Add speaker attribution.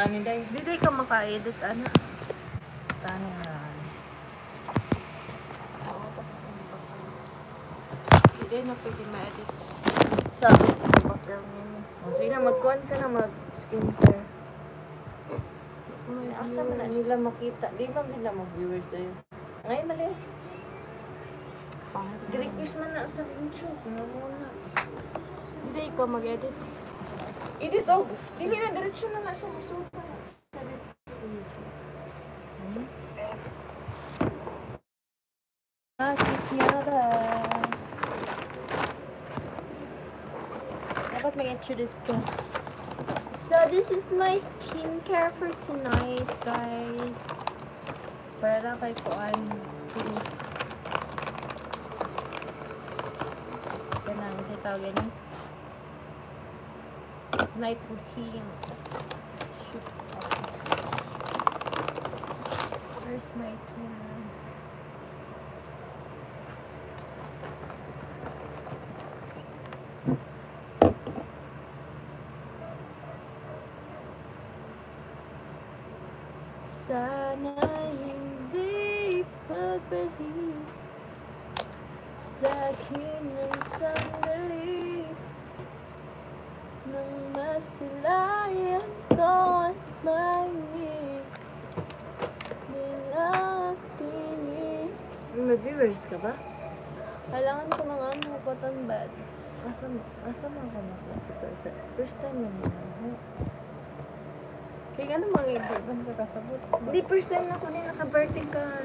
Speaker 1: tani day.
Speaker 2: Di ka maka-edit, ano?
Speaker 1: Tani na.
Speaker 2: Oo, tapos ang Hindi na pwede ma-edit.
Speaker 1: Sabi.
Speaker 2: Background yun.
Speaker 1: O sige na, magkuhan ka na, mag-skincare.
Speaker 2: May
Speaker 1: Asa mo na nila makita? Di ba nila mag-viewers sa'yo? Ngayon mali. Request man na sa YouTube. Ano muna.
Speaker 2: Hindi ko mag-edit.
Speaker 1: Edit o. Dili na, diretsyo na na siya. Masupa na sa edit sa YouTube.
Speaker 2: Kikiara. Dapat mag-introduce ko. So, this is my skincare for tonight, guys. Para lang kay Kuan. Please. Ganun, kasi tawagin niya. Night routine. Shoot. Where's my toner? Sana hindi pagbalik sa akin ng sandali nang masilayan ko at maingit nilatini.
Speaker 1: May viewers ka ba?
Speaker 2: Kailangan ko ng ano, cotton buds.
Speaker 1: Asa mo ka makakita sa first time mo na.
Speaker 2: Kaya nga naman hindi ba nakakasabot?
Speaker 1: Hindi, first time na ako din naka-vertical.